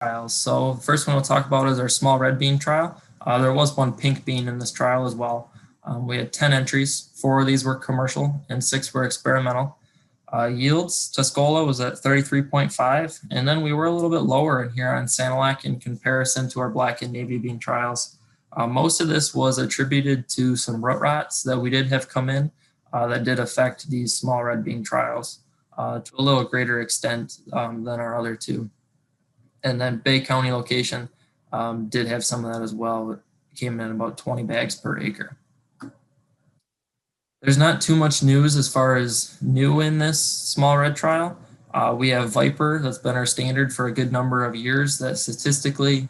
trials. So the first one we'll talk about is our small red bean trial. There was one pink bean in this trial as well. We had 10 entries. 4 of these were commercial and 6 were experimental. Yields, Tuscola was at 33.5, and then we were a little bit lower in here on Sanilac in comparison to our black and navy bean trials. Most of this was attributed to some root rots that we did have come in that did affect these small red bean trials to a little greater extent than our other two. And then Bay County location did have some of that as well. It came in about 20 bags per acre. There's not too much news as far as new in this small red trial. We have Viper, that's been our standard for a good number of years, that statistically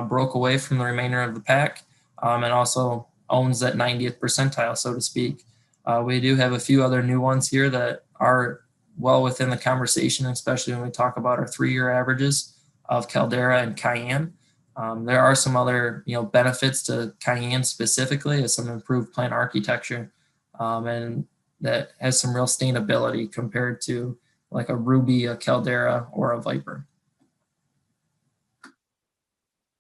broke away from the remainder of the pack and also owns that 90th percentile, so to speak. We do have a few other new ones here that are well within the conversation, especially when we talk about our 3-year averages of Caldera and Cayenne. There are some other benefits to Cayenne specifically as some improved plant architecture. And that has some real sustainability compared to like a Ruby, a Caldera, or a Viper.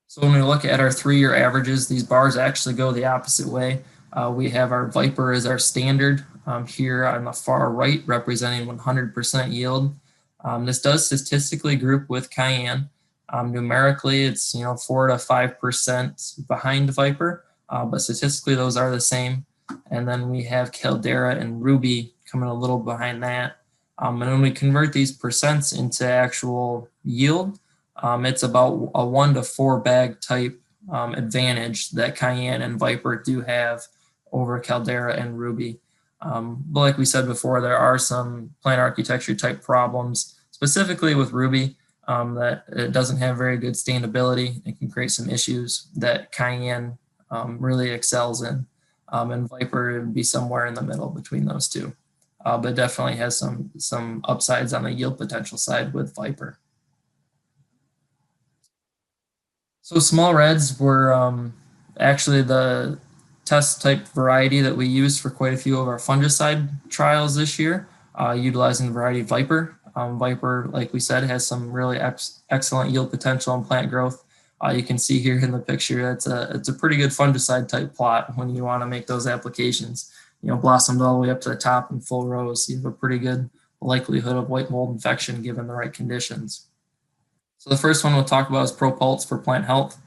So when we look at our 3-year averages, these bars actually go the opposite way. We have our Viper as our standard here on the far right, representing 100% yield. This does statistically group with Cayenne. Numerically, it's 4 to 5% behind Viper, but statistically those are the same. And then we have Caldera and Ruby coming a little behind that. And when we convert these percents into actual yield, it's about a 1 to 4 bag type advantage that Cayenne and Viper do have over Caldera and Ruby. But like we said before, there are some plant architecture type problems, specifically with Ruby, that it doesn't have very good sustainability. It can create some issues that Cayenne really excels in. And Viper would be somewhere in the middle between those two, but definitely has some upsides on the yield potential side with Viper. So small reds were actually the test type variety that we used for quite a few of our fungicide trials this year, utilizing the variety Viper. Viper, like we said, has some really excellent yield potential and plant growth. You can see here in the picture, it's a pretty good fungicide type plot when you want to make those applications. Blossomed all the way up to the top in full rows. You have a pretty good likelihood of white mold infection given the right conditions. So the first one we'll talk about is Propulse for plant health.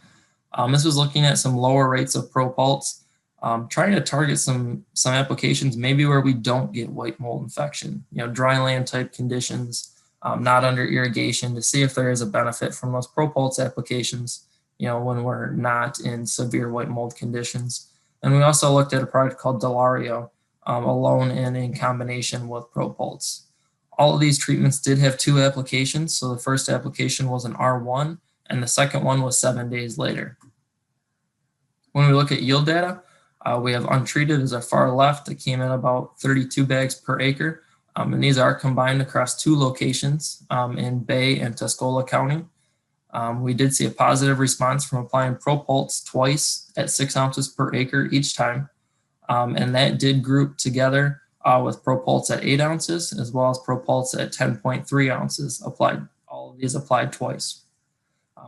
This was looking at some lower rates of Propulse, trying to target some applications maybe where we don't get white mold infection, dry land type conditions. Not under irrigation, to see if there is a benefit from those Propulse applications, when we're not in severe white mold conditions. And we also looked at a product called Delario, alone and in combination with Propulse. All of these treatments did have 2 applications. So the first application was an R1 and the second one was 7 days later. When we look at yield data, we have untreated as our far left. It came in about 32 bags per acre. And these are combined across 2 locations in Bay and Tuscola County. We did see a positive response from applying Propulse twice at 6 ounces per acre each time. And that did group together with Propulse at 8 ounces, as well as Propulse at 10.3 ounces applied. All of these applied twice.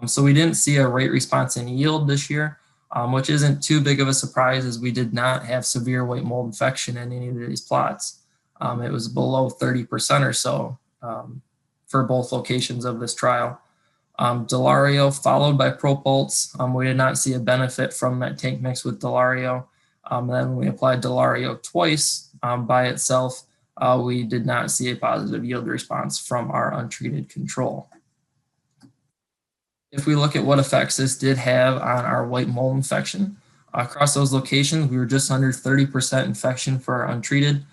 So we didn't see a rate response in yield this year, which isn't too big of a surprise as we did not have severe white mold infection in any of these plots. It was below 30% or so for both locations of this trial. Delario followed by Propulse. We did not see a benefit from that tank mix with Delario. Then we applied Delario twice by itself. We did not see a positive yield response from our untreated control. If we look at what effects this did have on our white mold infection, across those locations, we were just under 30% infection for our untreated.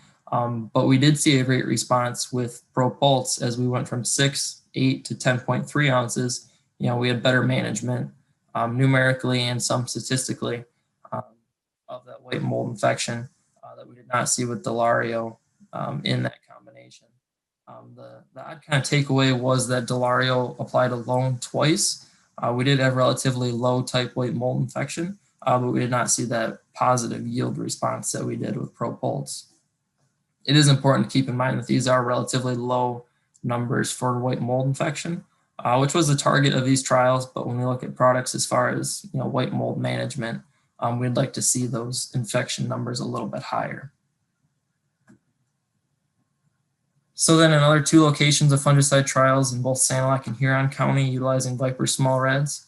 But we did see a great response with Propulse as we went from 6, 8 to 10.3 ounces. We had better management numerically and some statistically of that white mold infection that we did not see with Delario in that combination. The odd kind of takeaway was that Delario applied alone twice. We did have relatively low type white mold infection, but we did not see that positive yield response that we did with Propulse. It is important to keep in mind that these are relatively low numbers for white mold infection. which was the target of these trials. But when we look at products as far as white mold management, we'd like to see those infection numbers a little bit higher. So then another 2 locations of fungicide trials in both Sanilac and Huron County utilizing Viper small reds.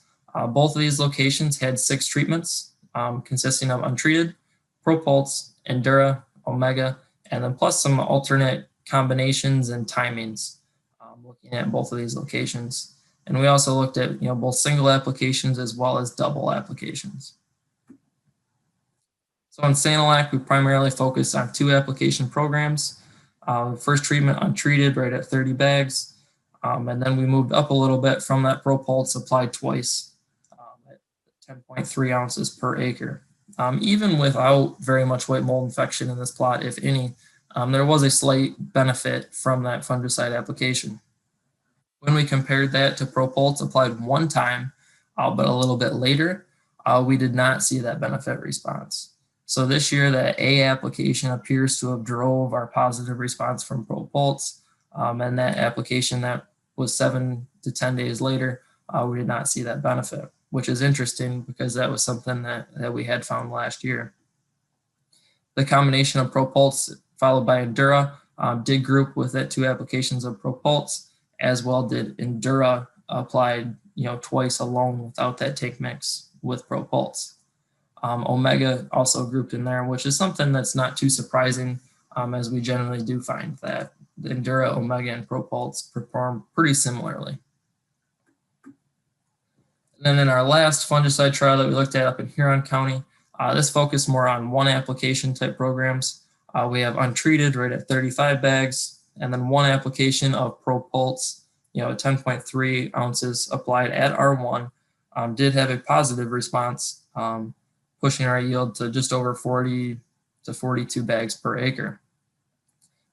Both of these locations had 6 treatments consisting of untreated, Propulse, Endura, Omega, and then plus some alternate combinations and timings looking at both of these locations. And we also looked at both single applications as well as double applications. So in Sanilac, we primarily focused on 2 application programs. First treatment untreated right at 30 bags. And then we moved up a little bit from that Propulse applied twice at 10.3 ounces per acre. Even without very much white mold infection in this plot, if any, there was a slight benefit from that fungicide application. When we compared that to Propulse applied one time, but a little bit later, we did not see that benefit response. So this year, the A application appears to have drove our positive response from Propulse, and that application that was 7 to 10 days later, we did not see that benefit, which is interesting because that was something that we had found last year. The combination of Propulse followed by Endura did group with it 2 applications of Propulse, as well did Endura applied twice alone without that take mix with Propulse. Omega also grouped in there, which is something that's not too surprising, as we generally do find that the Endura, Omega, and Propulse perform pretty similarly. And then in our last fungicide trial that we looked at up in Huron County, this focused more on 1 application type programs. We have untreated right at 35 bags, and then 1 application of Propulse, 10.3 ounces applied at R1, did have a positive response, pushing our yield to just over 40 to 42 bags per acre.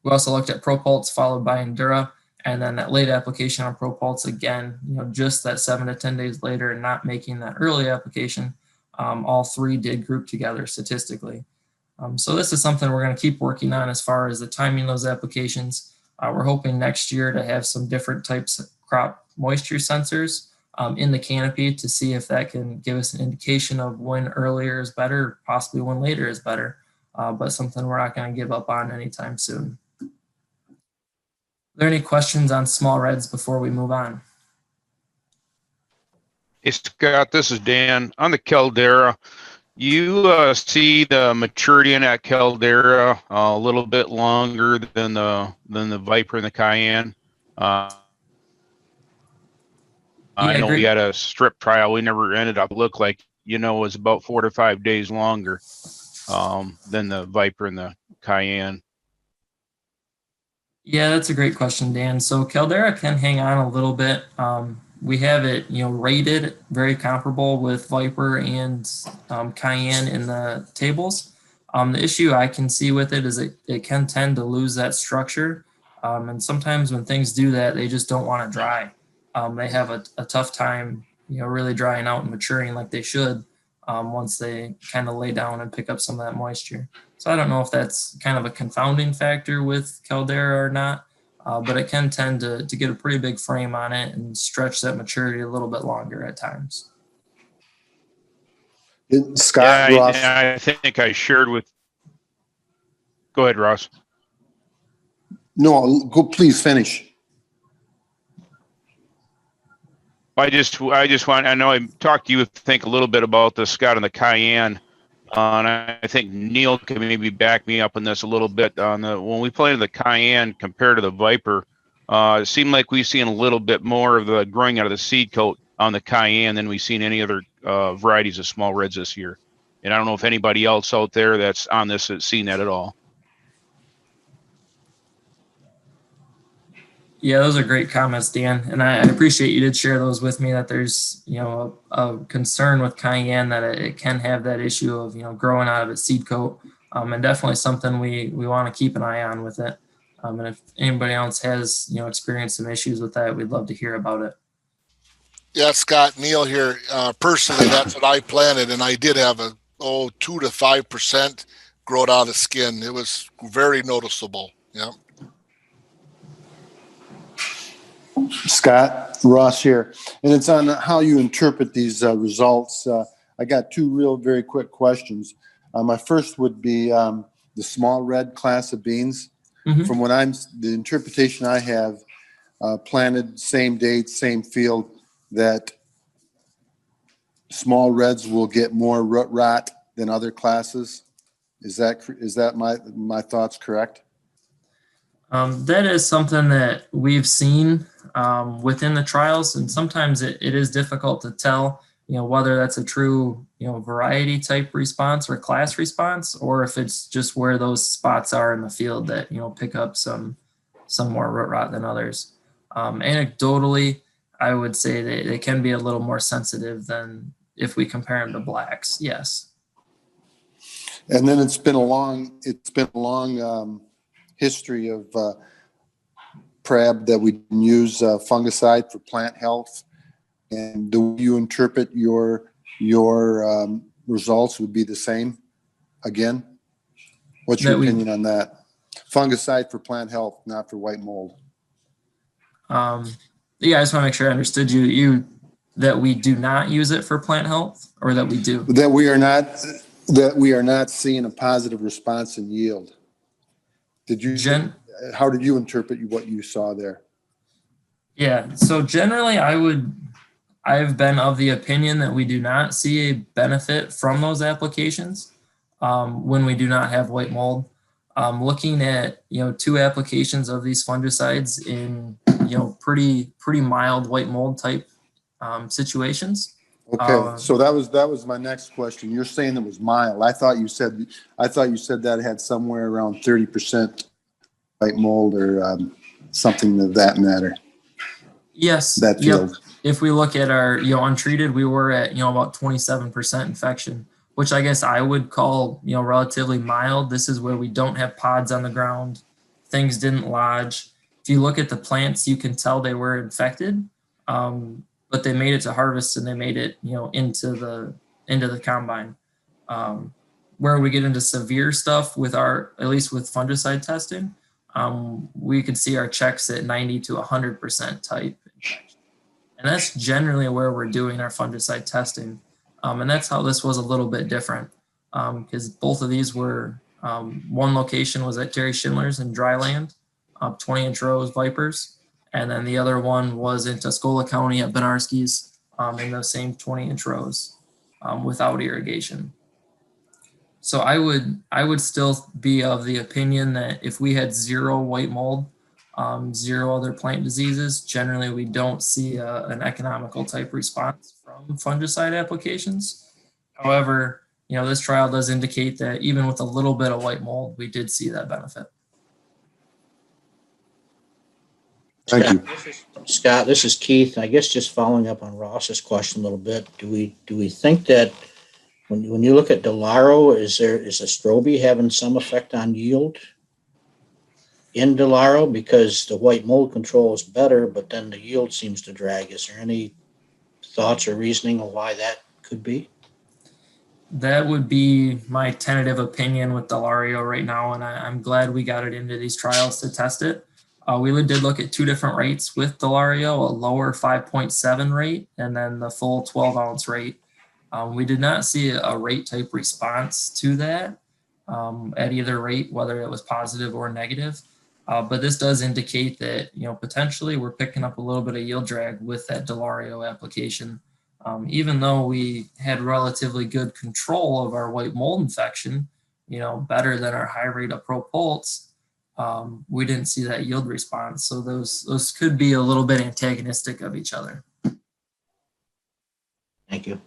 We also looked at Propulse followed by Endura, and then that late application on Propulse again, just that 7 to 10 days later, and not making that early application, all 3 did group together statistically. So this is something we're going to keep working on as far as the timing of those applications. We're hoping next year to have some different types of crop moisture sensors in the canopy to see if that can give us an indication of when earlier is better, possibly when later is better, but something we're not going to give up on anytime soon. Are there any questions on small reds before we move on? Hey Scott, this is Dan. On the Caldera, you see the maturity in that Caldera a little bit longer than the Viper and the Cayenne. I know we had a strip trial. We never ended up look like it was about 4 to 5 days longer than the Viper and the Cayenne. Yeah, that's a great question, Dan. So Caldera can hang on a little bit. We have it, rated very comparable with Viper and Cayenne in the tables. The issue I can see with it is it can tend to lose that structure. And sometimes when things do that, they just don't want to dry. They have a tough time, really drying out and maturing like they should once they kind of lay down and pick up some of that moisture. So I don't know if that's kind of a confounding factor with Caldera or not, but it can tend to get a pretty big frame on it and stretch that maturity a little bit longer at times. Scott, yeah, Ross. I think I shared with. Go ahead, Ross. No, go. Please finish. I just want. I know I talked to you. Think a little bit about the Scott and the Cayenne. And I think Neil can maybe back me up on this a little bit. When we planted the Cayenne compared to the Viper, it seemed like we've seen a little bit more of the growing out of the seed coat on the Cayenne than we've seen any other varieties of small reds this year. And I don't know if anybody else out there that's on this has seen that at all. Yeah, those are great comments, Dan. And I appreciate you did share those with me, that there's, a concern with Cayenne that it can have that issue of, growing out of its seed coat. And definitely something we want to keep an eye on with it. And if anybody else has, experienced some issues with that, we'd love to hear about it. Yeah, Scott, Neil here. Personally, that's what I planted, and I did have 2 to 5% growth out of skin. It was very noticeable. Yeah. Scott, Ross here, and it's on how you interpret these results. I got two very quick questions. My first would be the small red class of beans. Mhm. From the interpretation I have, planted same date, same field, that small reds will get more root rot than other classes. Is that my thoughts correct? That is something that we've seen within the trials, and sometimes it is difficult to tell, whether that's a true, variety type response or class response, or if it's just where those spots are in the field that, pick up some more root rot than others. Anecdotally, I would say that they can be a little more sensitive than if we compare them to blacks. Yes. And then it's been a long history of PRAB that we use fungicide for plant health. And do you interpret your results would be the same again? What's your opinion on that? Fungicide for plant health, not for white mold. Yeah, I just want to make sure I understood you that we do not use it for plant health, or that we do? That we are not seeing a positive response in yield. How did you interpret what you saw there? Yeah, so generally I've been of the opinion that we do not see a benefit from those applications when we do not have white mold. Looking at, 2 applications of these fungicides in, pretty mild white mold type situations. Okay, so that was my next question. You're saying it was mild. I thought you said that had somewhere around 30% white mold or something of that matter. Yes. That field. Yep. If we look at our, untreated, we were at, about 27% infection, which I guess I would call, relatively mild. This is where we don't have pods on the ground. Things didn't lodge. If you look at the plants, you can tell they were infected, but they made it to harvest and they made it, into the combine. Where we get into severe stuff with at least with fungicide testing, we could see our checks at 90 to 100% type infection. And that's generally where we're doing our fungicide testing. And that's how this was a little bit different, because both of these were, one location was at Terry Schindler's in dryland, 20-inch rows vipers. And then the other one was in Tuscola County at Benarski's in those same 20-inch rows without irrigation. So I would still be of the opinion that if we had 0 white mold, 0 other plant diseases, generally we don't see an economical type response from fungicide applications. However, this trial does indicate that even with a little bit of white mold, we did see that benefit. Thank you. Scott, this is Keith. I guess just following up on Ross's question a little bit, do we think that when you look at Delaro, is Astrobi having some effect on yield in Delaro? Because the white mold control is better, but then the yield seems to drag. Is there any thoughts or reasoning on why that could be? That would be my tentative opinion with Delario right now, and I'm glad we got it into these trials to test it. We did look at 2 different rates with Delario, a lower 5.7 rate and then the full 12-ounce rate. We did not see a rate type response to that at either rate, whether it was positive or negative. But this does indicate that, potentially we're picking up a little bit of yield drag with that Delario application. Even though we had relatively good control of our white mold infection, better than our high rate of propults, we didn't see that yield response. So those could be a little bit antagonistic of each other. Thank you.